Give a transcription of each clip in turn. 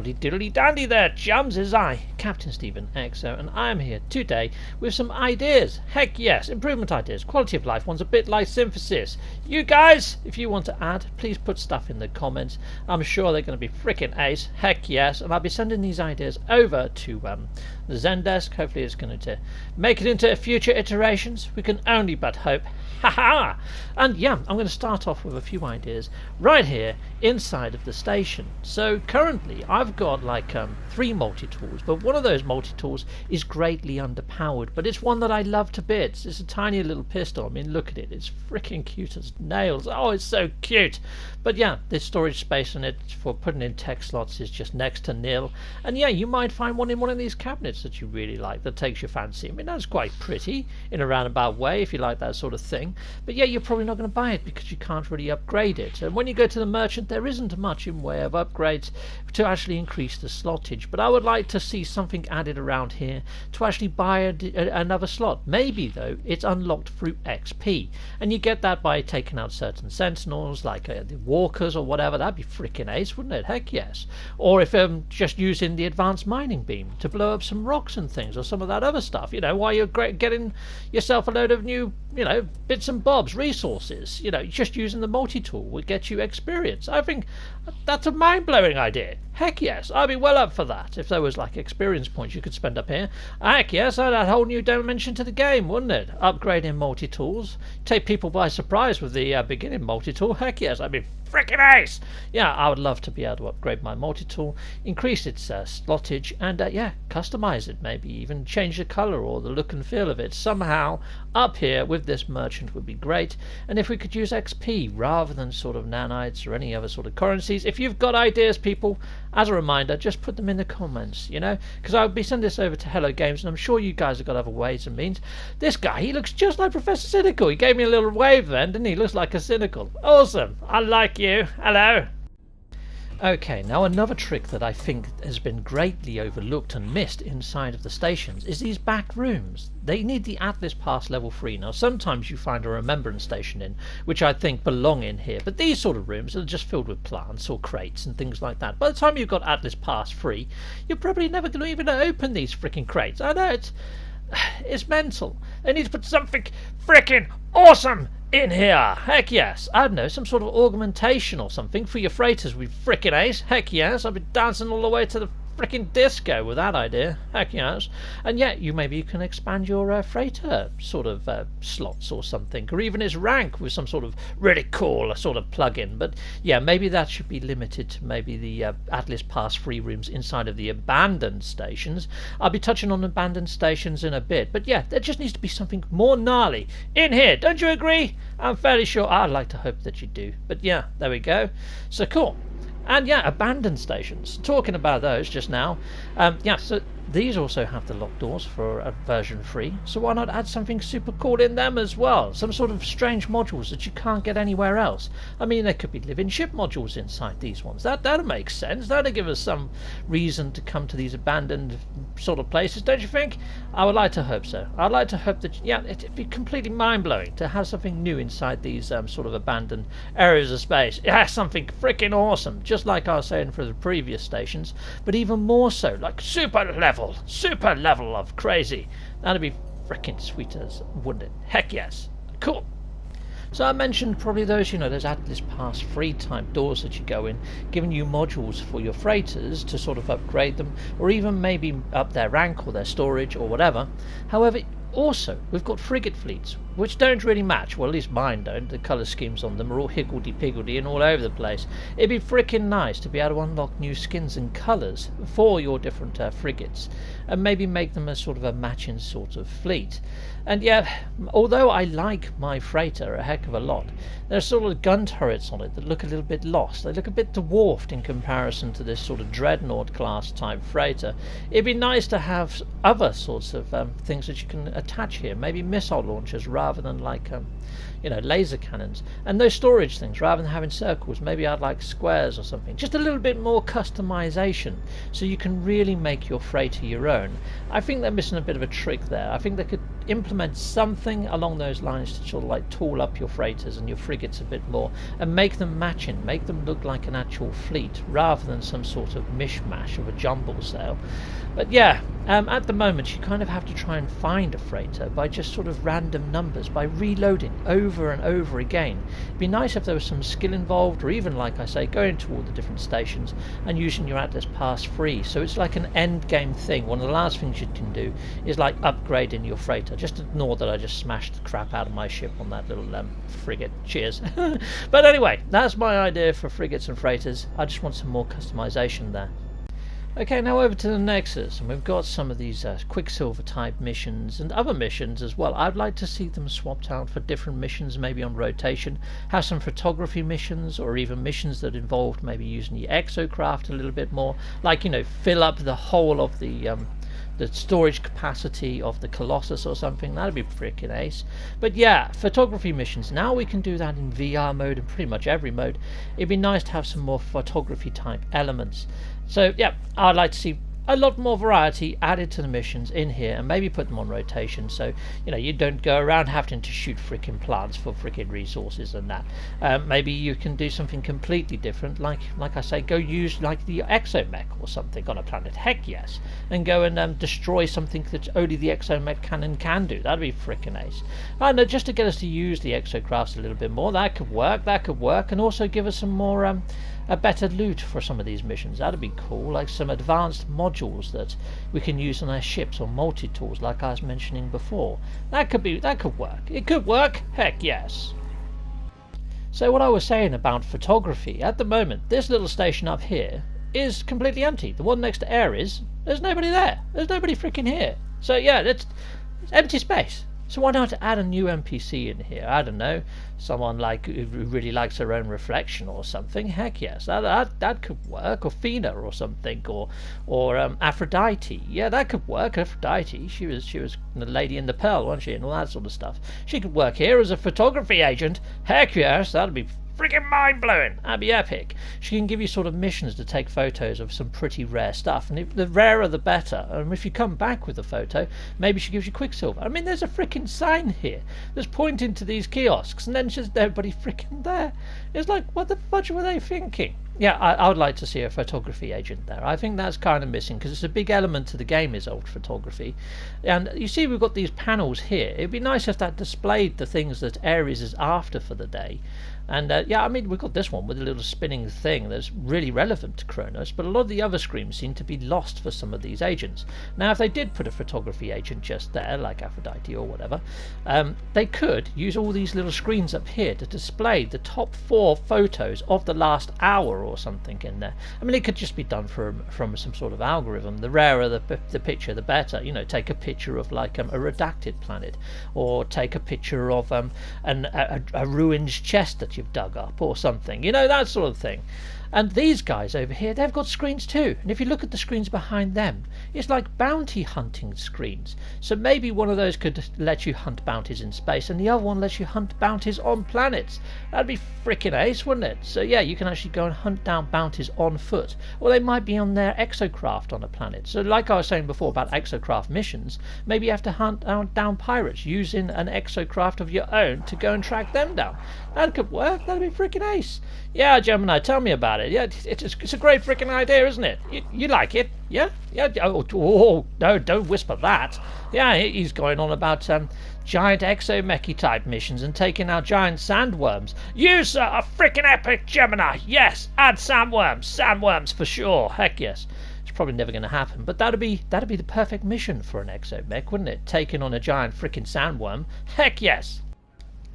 Howdy diddly dandy there, chums, is I, Captain Stephen XO, and I am here today with some ideas. Heck yes, improvement ideas, quality of life ones, a bit like synthesis. You guys, if you want to add, please put stuff in the comments. I'm sure they're going to be freaking ace. Heck yes, and I'll be sending these ideas over to the Zendesk. Hopefully it's going to make it into future iterations. We can only but hope. Haha! And yeah, I'm going to start off with a few ideas right here inside of the station. So currently I've got like 3 multi-tools, but one of those multi-tools is greatly underpowered, but it's one that I love to bits. It's a tiny little pistol. I mean, look at it. It's freaking cute as nails. Oh, it's so cute. But yeah, the storage space on it for putting in tech slots is just next to nil. And yeah, you might find one in one of these cabinets that you really like, that takes your fancy. I mean, that's quite pretty in a roundabout way if you like that sort of thing. But yeah, you're probably not going to buy it because you can't really upgrade it. And when you go to the merchant, there isn't much in way of upgrades to actually increase the slotage. But I would like to see something added around here to actually buy another slot. Maybe though it's unlocked through XP, and you get that by taking out certain sentinels like the walkers or whatever. That'd be freaking ace, wouldn't it? Heck yes. Or if just using the advanced mining beam to blow up some rocks and things, or some of that other stuff, you know, while you're getting yourself a load of new, you know, bits and bobs, resources. You know, just using the multi-tool will get you experience. I think that's a mind-blowing idea. Heck yes, I'd be well up for that. If there was like experience points you could spend up here, heck yes, that'd add a whole new dimension to the game, wouldn't it? Upgrading multi-tools, take people by surprise with the beginning multi-tool. Heck yes, I'd be freaking ace. Yeah, I would love to be able to upgrade my multi-tool, increase its slotage, and yeah, customize it, maybe even change the color or the look and feel of it somehow up here with this merchant would be great. And if we could use XP rather than sort of nanites or any other sort of currencies. If you've got ideas, people, as a reminder, just put them in the comments, you know, because I'll be sending this over to Hello Games, and I'm sure you guys have got other ways and means. This guy, he looks just like Professor Cynical. He gave me a little wave then, didn't he? Looks like a Cynical. Awesome. I like you. Hello. Okay, now another trick that I think has been greatly overlooked and missed inside of the stations is these back rooms. They need the Atlas Pass level 3. Now sometimes you find a remembrance station in, which I think belong in here, but these sort of rooms are just filled with plants or crates and things like that. By the time you've got Atlas Pass 3, you're probably never going to even open these freaking crates. I know it's mental. They need to put something freaking awesome in here. Heck yes. I don't know, some sort of augmentation or something for your freighters with frickin' ace. Heck yes. I've been dancing all the way to the frickin' disco with that idea. Heck yes. And yet maybe you can expand your freighter sort of slots or something, or even its rank with some sort of really cool sort of plug-in. But yeah, maybe that should be limited to maybe the Atlas Pass free rooms inside of the abandoned stations. I'll be touching on abandoned stations in a bit, but yeah, there just needs to be something more gnarly in here. Don't you agree? I'm fairly sure. I'd like to hope that you do. But yeah, there we go. So cool. And yeah, abandoned stations. Talking about those just now. Yeah, so these also have the locked doors for version 3. So why not add something super cool in them as well? Some sort of strange modules that you can't get anywhere else. I mean, there could be living ship modules inside these ones. That'll make sense. That'll give us some reason to come to these abandoned sort of places, don't you think? I would like to hope so. I'd like to hope that, yeah, it'd be completely mind-blowing to have something new inside these sort of abandoned areas of space. Yeah, something freaking awesome, just like I was saying for the previous stations, but even more so, like super level of crazy. That'd be freaking sweet as, wouldn't it? Heck yes. Cool. So I mentioned probably those, you know, those Atlas Pass free type doors that you go in, giving you modules for your freighters to sort of upgrade them, or even maybe up their rank or their storage or whatever. However, also, we've got frigate fleets, which don't really match. Well, at least mine don't. The colour schemes on them are all higgledy-piggledy and all over the place. It'd be freaking nice to be able to unlock new skins and colours for your different frigates, and maybe make them a sort of a matching sort of fleet. And yeah, although I like my freighter a heck of a lot, there are sort of gun turrets on it that look a little bit lost. They look a bit dwarfed in comparison to this sort of dreadnought class type freighter. It'd be nice to have other sorts of things that you can attach here, maybe missile launchers rather rather than like you know, laser cannons. And those storage things, rather than having circles, maybe I'd like squares or something. Just a little bit more customization, so you can really make your freighter your own. I think they're missing a bit of a trick there. I think they could implement something along those lines to sort of like tool up your freighters and your frigates a bit more, and make them matching, make them look like an actual fleet rather than some sort of mishmash of a jumble sale. But yeah, at the moment you kind of have to try and find a freighter by just sort of random numbers, by reloading over and over again. It'd be nice if there was some skill involved, or even, like I say, going to all the different stations and using your Atlas Pass free, so it's like an end game thing. One of the last things you can do is like upgrading your freighter. Just ignore that I just smashed the crap out of my ship on that little frigate. Cheers. But anyway, that's my idea for frigates and freighters. I just want some more customization there. Okay, now over to the Nexus, and we've got some of these Quicksilver type missions and other missions as well. I'd like to see them swapped out for different missions, maybe on rotation, have some photography missions, or even missions that involved maybe using the exocraft a little bit more, like, you know, fill up the whole of the storage capacity of the Colossus or something. That'd be freaking ace. But yeah, photography missions, now we can do that in VR mode and pretty much every mode. It'd be nice to have some more photography type elements. So yeah, I'd like to see a lot more variety added to the missions in here, and maybe put them on rotation, so you know, you don't go around having to shoot freaking plants for freaking resources and that. Maybe you can do something completely different, like I say, go use like the exomech or something on a planet. Heck yes. And go and destroy something that only the exomech cannon can do. That'd be freaking ace. And just to get us to use the exocrafts a little bit more, that could work, and also give us some more a better loot for some of these missions. That'd be cool, like some advanced modules that we can use on our ships, or multi-tools like I was mentioning before. That could work. It could work, heck yes. So what I was saying about photography, at the moment this little station up here is completely empty. The one next to Ares, there's nobody there. There's nobody freaking here. So yeah, it's empty space. So why not add a new NPC in here? I don't know, someone like who really likes their own reflection or something. Heck yes, that could work. Or Fina or something, or Aphrodite. Yeah, that could work. Aphrodite, she was the lady in the pearl, wasn't she, and all that sort of stuff. She could work here as a photography agent. Heck yes, that'd be freaking mind-blowing. That'd be epic. She can give you sort of missions to take photos of some pretty rare stuff, and the rarer the better. And if you come back with a photo, maybe she gives you Quicksilver. I mean, there's a freaking sign here that's pointing to these kiosks, and then just nobody freaking there. It's like, what the fudge were they thinking? Yeah, I would like to see a photography agent there. I think that's kind of missing, because it's a big element to the game, is old photography. And you see we've got these panels here. It'd be nice if that displayed the things that Ares is after for the day. And yeah, I mean, we've got this one with a little spinning thing that's really relevant to Kronos, but a lot of the other screens seem to be lost for some of these agents. Now, if they did put a photography agent just there, like Aphrodite or whatever, they could use all these little screens up here to display the top 4 photos of the last hour or something in there. I mean, it could just be done from some sort of algorithm. The rarer the picture, the better. You know, take a picture of like a redacted planet, or take a picture of a ruined chest that you've dug up or something, you know, that sort of thing. And these guys over here, they've got screens too, and if you look at the screens behind them, it's like bounty hunting screens. So maybe one of those could let you hunt bounties in space, and the other one lets you hunt bounties on planets. That'd be freaking ace, wouldn't it? So yeah, you can actually go and hunt down bounties on foot, or they might be on their exocraft on a planet. So like I was saying before about exocraft missions, maybe you have to hunt down pirates using an exocraft of your own to go and track them down. That could work. That'd be freaking ace. Yeah, Gemini, tell me about it. Yeah, it's a great freaking idea, isn't it? You like it? Yeah? Yeah? Oh, no, don't whisper that. Yeah, he's going on about giant exomechy type missions and taking out giant sandworms. You, sir, are freaking epic, Gemini. Yes, add sandworms for sure. Heck yes. It's probably never going to happen, but that'd be the perfect mission for an exomech, wouldn't it? Taking on a giant freaking sandworm. Heck yes.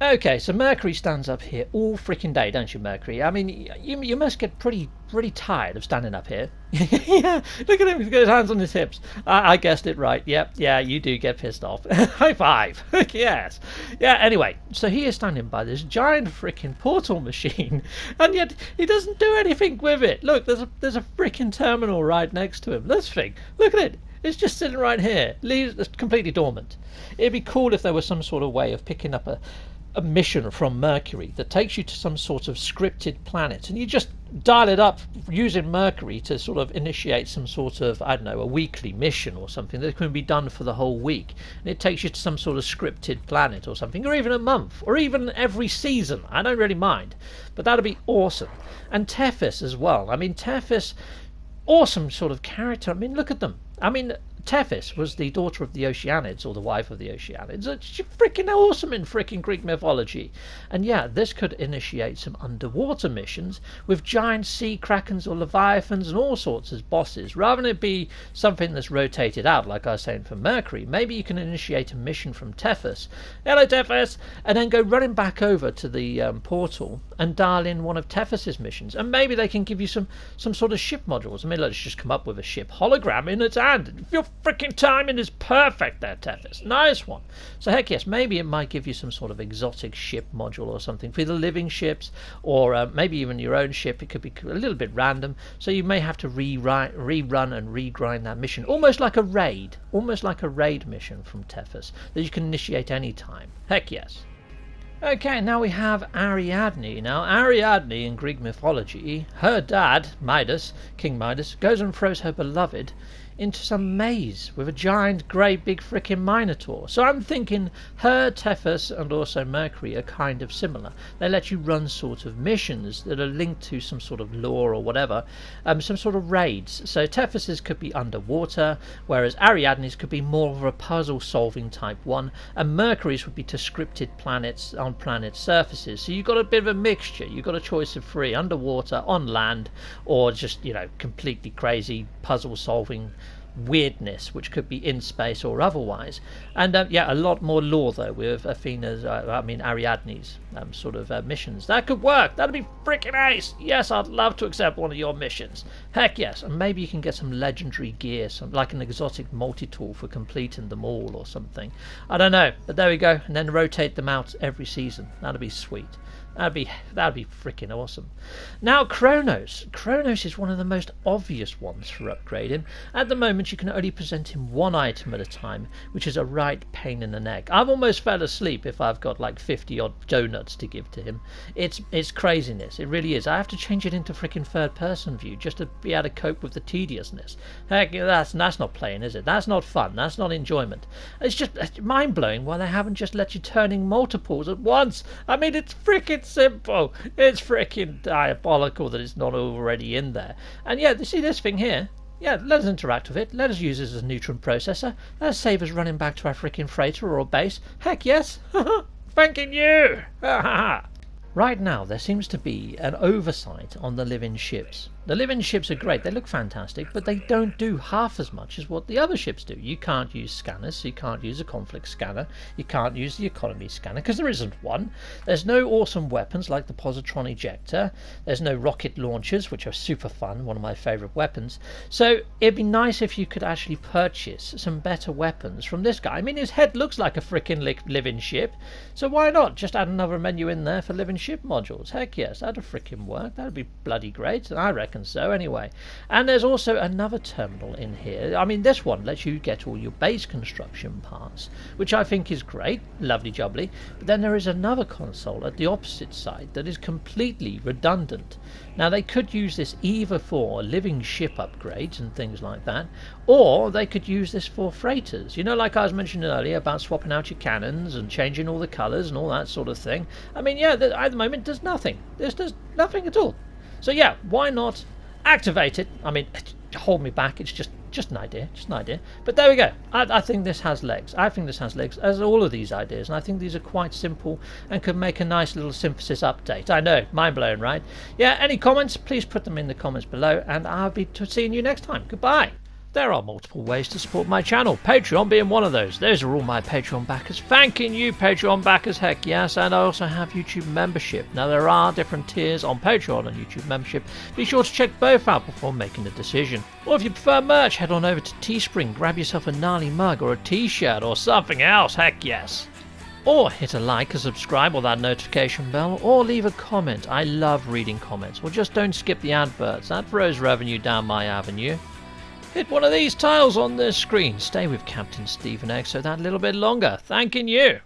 Okay, so Mercury stands up here all freaking day, don't you, Mercury? I mean, you must get pretty tired of standing up here. Yeah, look at him, he's got his hands on his hips. I guessed it right. Yep, yeah, you do get pissed off. High five. Yes. Yeah, anyway, so he is standing by this giant freaking portal machine, and yet he doesn't do anything with it. Look, there's a freaking terminal right next to him. Let's think. Look at it. It's just sitting right here, leaves completely dormant. It'd be cool if there was some sort of way of picking up a mission from Mercury that takes you to some sort of scripted planet, and you just dial it up using Mercury to sort of initiate some sort of, I don't know, a weekly mission or something that can be done for the whole week, and it takes you to some sort of scripted planet or something, or even a month, or even every season. I don't really mind, but that'd be awesome. And Tethys as well. I mean, Tethys, awesome sort of character. I mean, look at them. I mean, Tethys was the daughter of the Oceanids, or the wife of the Oceanids. She's freaking awesome in freaking Greek mythology. And yeah, this could initiate some underwater missions with giant sea krakens or leviathans and all sorts as bosses. Rather than it be something that's rotated out, like I was saying for Mercury, maybe you can initiate a mission from Tethys. Hello, Tethys! And then go running back over to the portal and dial in one of Tethys's missions. And maybe they can give you some sort of ship modules. I mean, let's just come up with a ship hologram in its hand. Your freaking timing is perfect there, Tethys. Nice one. So heck yes, maybe it might give you some sort of exotic ship module or something for the living ships, or maybe even your own ship. It could be a little bit random, so you may have to rerun and regrind that mission, almost like a raid mission from Tethys that you can initiate any time. Heck yes. Okay, now we have Ariadne. Now, Ariadne in Greek mythology, her dad, Midas, King Midas, goes and throws her beloved into some maze with a giant, grey, big frickin' Minotaur. So I'm thinking her, Tethys, and also Mercury are kind of similar. They let you run sort of missions that are linked to some sort of lore or whatever, some sort of raids. So Tethys's could be underwater, whereas Ariadne's could be more of a puzzle-solving type one, and Mercury's would be to scripted planets on planet surfaces. So you've got a bit of a mixture. You've got a choice of three: underwater, on land, or just, you know, completely crazy puzzle-solving weirdness, which could be in space or otherwise. And yeah, a lot more lore though with Ariadne's sort of missions. That could work. That'd be freaking ace. Yes, I'd love to accept one of your missions. Heck yes. And maybe you can get some legendary gear, like an exotic multi-tool for completing them all or something. I don't know, but there we go. And then rotate them out every season. That'd be sweet. That'd be freaking awesome. Now, Kronos. Kronos is one of the most obvious ones for upgrading. At the moment, you can only present him one item at a time, which is a right pain in the neck. I've almost fell asleep if I've got like 50 odd donuts to give to him. It's craziness. It really is. I have to change it into freaking third person view just to be able to cope with the tediousness. Heck, that's not playing, is it? That's not fun. That's not enjoyment. It's just mind blowing why they haven't just let you turn in multiples at once. I mean, it's freaking simple. It's freaking diabolical that it's not already in there. And yeah, you see this thing here? Yeah, let us interact with it. Let us use it as a neutron processor. Let us save us running back to our freaking freighter or base. Heck yes. Thanking you. Right now, there seems to be an oversight on the living ships. The living ships are great, they look fantastic, but they don't do half as much as what the other ships do. You can't use scanners, so you can't use a conflict scanner, you can't use the economy scanner, because there isn't one. There's no awesome weapons like the positron ejector, there's no rocket launchers, which are super fun, one of my favourite weapons. So it'd be nice if you could actually purchase some better weapons from this guy. I mean, his head looks like a freaking living ship, so why not just add another menu in there for living ship modules? Heck yes, that'd freaking work, that'd be bloody great, I reckon so anyway. And there's also another terminal in here. I mean, this one lets you get all your base construction parts, which I think is great, lovely jubbly. But then there is another console at the opposite side that is completely redundant. Now, they could use this either for living ship upgrades and things like that, or they could use this for freighters. You know, like I was mentioning earlier about swapping out your cannons and changing all the colours and all that sort of thing. I mean, yeah, at the moment there's nothing. There's nothing at all. So yeah, why not activate it? I mean, hold me back, it's just an idea, but there we go. I think this has legs. I think this has legs, as all of these ideas, and I think these are quite simple and could make a nice little synthesis update. I know, mind blowing, right? Yeah, any comments, please put them in the comments below, and I'll be seeing you next time. Goodbye. There are multiple ways to support my channel, Patreon being one of those. Those are all my Patreon backers. Thanking you, Patreon backers, heck yes. And I also have YouTube membership. Now, there are different tiers on Patreon and YouTube membership. Be sure to check both out before making a decision. Or if you prefer merch, head on over to Teespring, grab yourself a gnarly mug or a t-shirt or something else, heck yes. Or hit a like, a subscribe, or that notification bell, or leave a comment. I love reading comments. Or just don't skip the adverts. That throws revenue down my avenue. hit one of these tiles on the screen. Stay with Captain Steve and EXO that little bit longer. Thanking you.